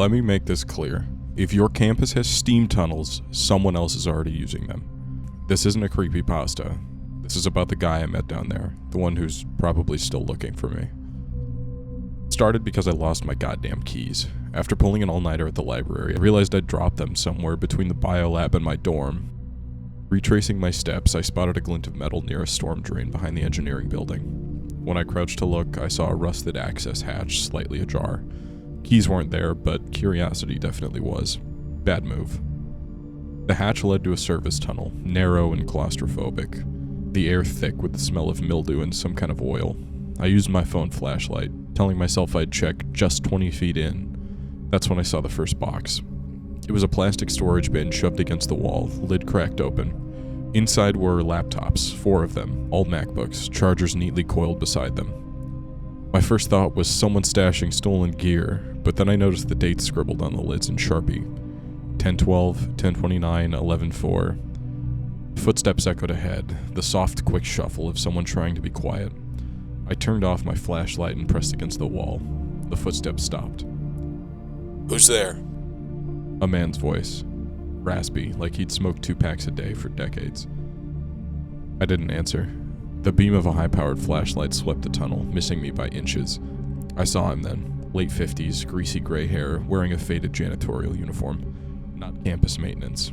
Let me make this clear. If your campus has steam tunnels, someone else is already using them. This isn't a creepypasta. This is about the guy I met down there, the one who's probably still looking for me. It started because I lost my goddamn keys. After pulling an all-nighter at the library, I realized I'd dropped them somewhere between the biolab and my dorm. Retracing my steps, I spotted a glint of metal near a storm drain behind the engineering building. When I crouched to look, I saw a rusted access hatch slightly ajar. Keys weren't there, but curiosity definitely was. Bad move. The hatch led to a service tunnel, narrow and claustrophobic. The air thick with the smell of mildew and some kind of oil. I used my phone flashlight, telling myself I'd check just 20 feet in. That's when I saw the first box. It was a plastic storage bin shoved against the wall, lid cracked open. Inside were laptops, 4 of them, all MacBooks, chargers neatly coiled beside them. My first thought was someone stashing stolen gear, but then I noticed the dates scribbled on the lids in Sharpie. 10/12, 10/29, 11/4. Footsteps echoed ahead, the soft, quick shuffle of someone trying to be quiet. I turned off my flashlight and pressed against the wall. The footsteps stopped. "Who's there?" A man's voice. Raspy, like he'd smoked 2 packs a day for decades. I didn't answer. The beam of a high-powered flashlight swept the tunnel, missing me by inches. I saw him then. Late 50s, greasy gray hair, wearing a faded janitorial uniform. Not campus maintenance.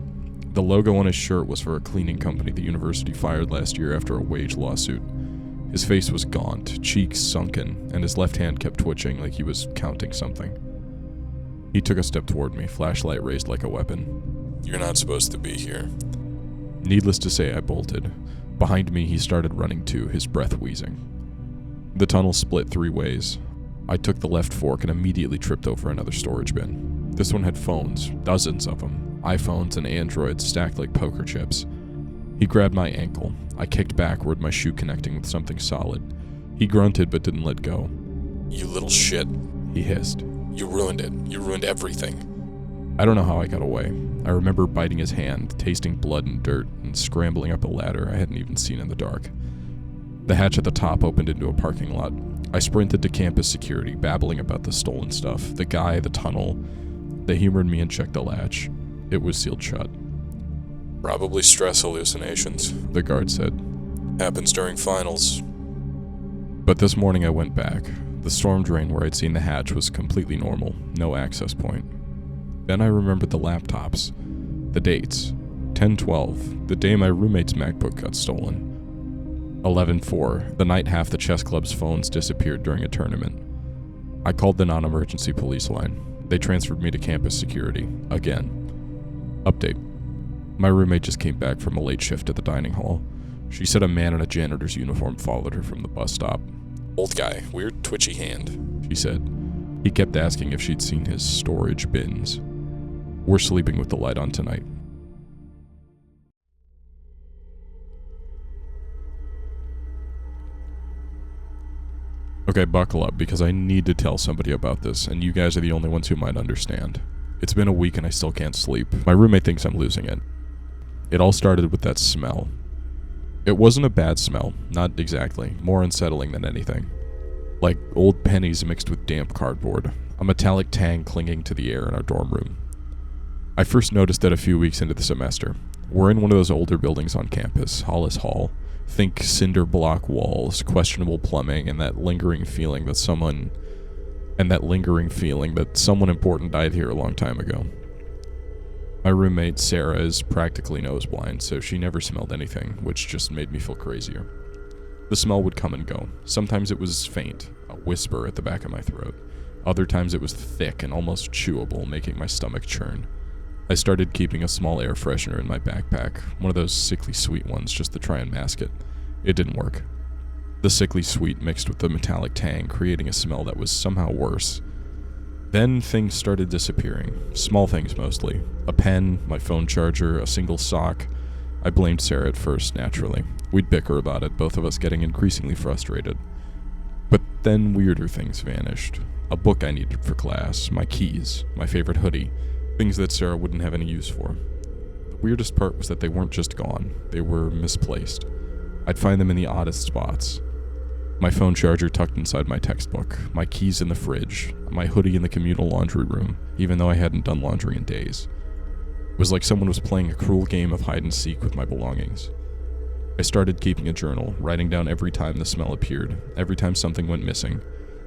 The logo on his shirt was for a cleaning company the university fired last year after a wage lawsuit. His face was gaunt, cheeks sunken, and his left hand kept twitching like he was counting something. He took a step toward me, flashlight raised like a weapon. "You're not supposed to be here." Needless to say, I bolted. Behind me, he started running too, his breath wheezing. The tunnel split 3 ways. I took the left fork and immediately tripped over another storage bin. This one had phones, dozens of them, iPhones and Androids stacked like poker chips. He grabbed my ankle. I kicked backward, my shoe connecting with something solid. He grunted but didn't let go. "You little shit," he hissed. "You ruined it. You ruined everything." I don't know how I got away. I remember biting his hand, tasting blood and dirt, and scrambling up a ladder I hadn't even seen in the dark. The hatch at the top opened into a parking lot. I sprinted to campus security, babbling about the stolen stuff, the guy, the tunnel. They humored me and checked the latch. It was sealed shut. "Probably stress hallucinations," the guard said. "Happens during finals." But this morning I went back. The storm drain where I'd seen the hatch was completely normal, no access point. Then I remembered the laptops, the dates. 10/12, the day my roommate's MacBook got stolen. 11/4, the night half the chess club's phones disappeared during a tournament. I called the non-emergency police line. They transferred me to campus security, again. Update. My roommate just came back from a late shift at the dining hall. She said a man in a janitor's uniform followed her from the bus stop. "Old guy, weird twitchy hand," she said. He kept asking if she'd seen his storage bins. We're sleeping with the light on tonight. Okay, buckle up, because I need to tell somebody about this, and you guys are the only ones who might understand. It's been a week and I still can't sleep. My roommate thinks I'm losing it. It all started with that smell. It wasn't a bad smell, not exactly, more unsettling than anything. Like old pennies mixed with damp cardboard, a metallic tang clinging to the air in our dorm room. I first noticed it a few weeks into the semester. We're in one of those older buildings on campus, Hollis Hall. Think cinder block walls, questionable plumbing, and that lingering feeling that someone important died here a long time ago. My roommate, Sarah, is practically noseblind, so she never smelled anything, which just made me feel crazier. The smell would come and go. Sometimes it was faint, a whisper at the back of my throat. Other times it was thick and almost chewable, making my stomach churn. I started keeping a small air freshener in my backpack, one of those sickly sweet ones just to try and mask it. It didn't work. The sickly sweet mixed with the metallic tang, creating a smell that was somehow worse. Then things started disappearing, small things mostly. A pen, my phone charger, a single sock. I blamed Sarah at first, naturally. We'd bicker about it, both of us getting increasingly frustrated. But then weirder things vanished. A book I needed for class, my keys, my favorite hoodie, things that Sarah wouldn't have any use for. The weirdest part was that they weren't just gone, they were misplaced. I'd find them in the oddest spots. My phone charger tucked inside my textbook, my keys in the fridge, my hoodie in the communal laundry room, even though I hadn't done laundry in days. It was like someone was playing a cruel game of hide and seek with my belongings. I started keeping a journal, writing down every time the smell appeared, every time something went missing.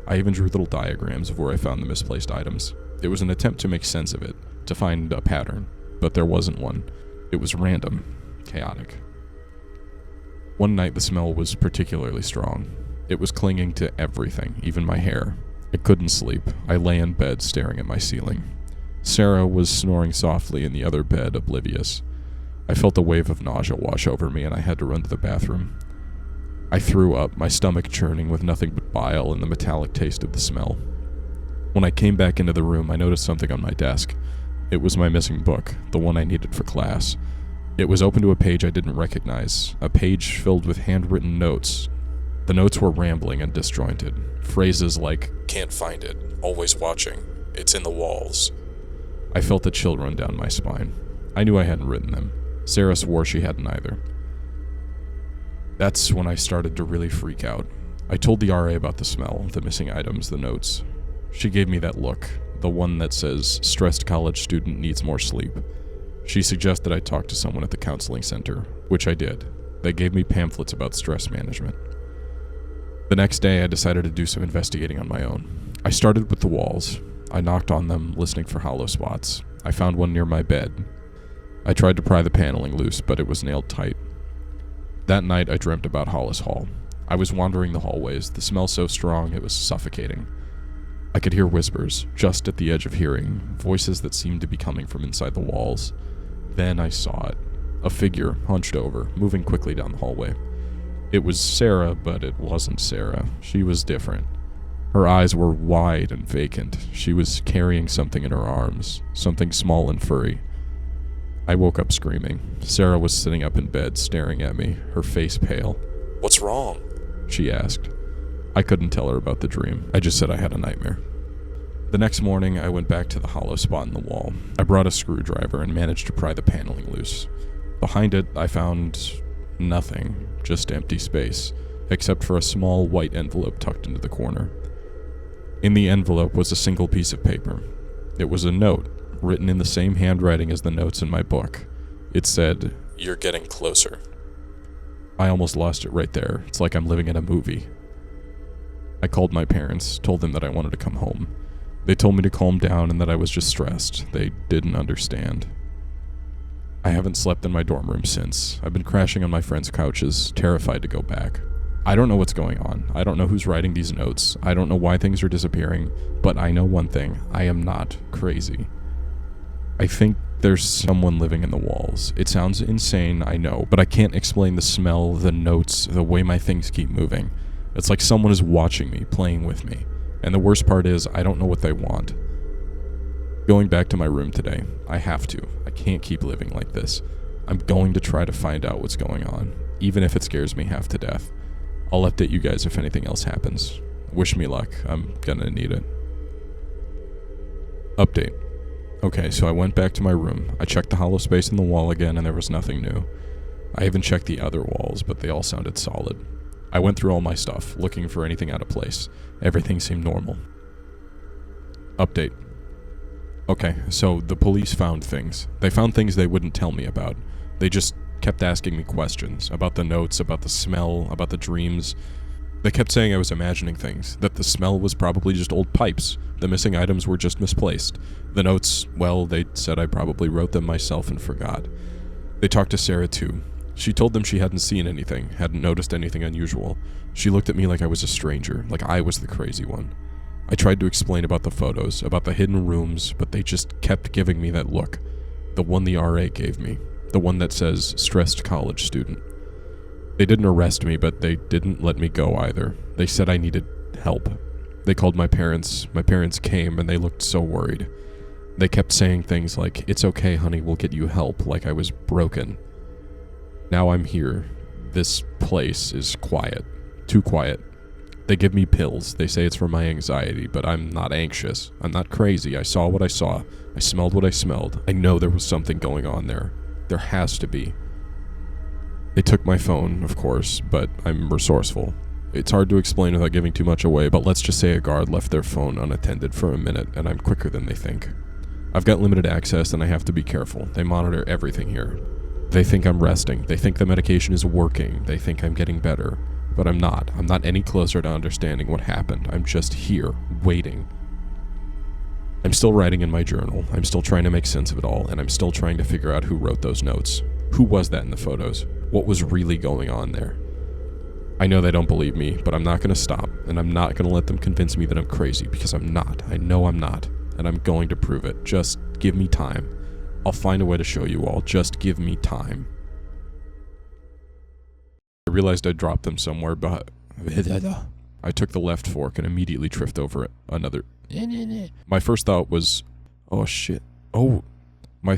I even drew little diagrams of where I found the misplaced items. It was an attempt to make sense of it, to find a pattern, but there wasn't one. It was random, chaotic. One night the smell was particularly strong. It was clinging to everything, even my hair. I couldn't sleep. I lay in bed staring at my ceiling. Sarah was snoring softly in the other bed, oblivious. I felt a wave of nausea wash over me and I had to run to the bathroom. I threw up, my stomach churning with nothing but bile and the metallic taste of the smell. When I came back into the room, I noticed something on my desk. It was my missing book, the one I needed for class. It was open to a page I didn't recognize, a page filled with handwritten notes. The notes were rambling and disjointed. Phrases like, "Can't find it. Always watching. It's in the walls." I felt a chill run down my spine. I knew I hadn't written them. Sarah swore she hadn't either. That's when I started to really freak out. I told the RA about the smell, the missing items, the notes. She gave me that look, the one that says, "Stressed college student needs more sleep." She suggested I talk to someone at the counseling center, which I did. They gave me pamphlets about stress management. The next day, I decided to do some investigating on my own. I started with the walls. I knocked on them, listening for hollow spots. I found one near my bed. I tried to pry the paneling loose, but it was nailed tight. That night, I dreamt about Hollis Hall. I was wandering the hallways, the smell so strong it was suffocating. I could hear whispers, just at the edge of hearing, voices that seemed to be coming from inside the walls. Then I saw it. A figure, hunched over, moving quickly down the hallway. It was Sarah, but it wasn't Sarah. She was different. Her eyes were wide and vacant. She was carrying something in her arms, something small and furry. I woke up screaming. Sarah was sitting up in bed, staring at me, her face pale. "What's wrong?" she asked. I couldn't tell her about the dream. I just said I had a nightmare. The next morning, I went back to the hollow spot in the wall. I brought a screwdriver and managed to pry the paneling loose. Behind it, I found nothing, just empty space, except for a small white envelope tucked into the corner. In the envelope was a single piece of paper. It was a note, written in the same handwriting as the notes in my book. It said, "You're getting closer." I almost lost it right there. It's like I'm living in a movie. I called my parents, told them that I wanted to come home. They told me to calm down and that I was just stressed. They didn't understand. I haven't slept in my dorm room since. I've been crashing on my friends' couches, terrified to go back. I don't know what's going on. I don't know who's writing these notes. I don't know why things are disappearing, but I know one thing. I am not crazy. I think there's someone living in the walls. It sounds insane, I know, but I can't explain the smell, the notes, the way my things keep moving. It's like someone is watching me, playing with me. And the worst part is, I don't know what they want. Going back to my room today, I have to. I can't keep living like this. I'm going to try to find out what's going on, even if it scares me half to death. I'll update you guys if anything else happens. Wish me luck. I'm gonna need it. Update. Okay, so I went back to my room. I checked the hollow space in the wall again and there was nothing new. I even checked the other walls, but they all sounded solid. I went through all my stuff, looking for anything out of place. Everything seemed normal. Update. Okay, so the police found things. They found things they wouldn't tell me about. They just kept asking me questions about the notes, about the smell, about the dreams. They kept saying I was imagining things, that the smell was probably just old pipes. The missing items were just misplaced. The notes, well, they said I probably wrote them myself and forgot. They talked to Sarah too. She told them she hadn't seen anything, hadn't noticed anything unusual. She looked at me like I was a stranger, like I was the crazy one. I tried to explain about the photos, about the hidden rooms, but they just kept giving me that look. The one the RA gave me. The one that says, stressed college student. They didn't arrest me, but they didn't let me go either. They said I needed help. They called my parents. My parents came, and they looked so worried. They kept saying things like, "It's okay, honey, we'll get you help," like I was broken. Now I'm here. This place is quiet. Too quiet. They give me pills. They say it's for my anxiety, but I'm not anxious. I'm not crazy. I saw what I saw. I smelled what I smelled. I know there was something going on there. There has to be. They took my phone, of course, but I'm resourceful. It's hard to explain without giving too much away, but let's just say a guard left their phone unattended for a minute, and I'm quicker than they think. I've got limited access, and I have to be careful. They monitor everything here. They think I'm resting. They think the medication is working. They think I'm getting better. But I'm not. I'm not any closer to understanding what happened. I'm just here, waiting. I'm still writing in my journal. I'm still trying to make sense of it all, and I'm still trying to figure out who wrote those notes. Who was that in the photos? What was really going on there? I know they don't believe me, but I'm not going to stop, and I'm not going to let them convince me that I'm crazy, because I'm not. I know I'm not, and I'm going to prove it. Just give me time. I'll find a way to show you all. Just give me time. I realized I dropped them somewhere, but I took the left fork and immediately tripped over it. Another. My first thought was, oh shit. Oh, my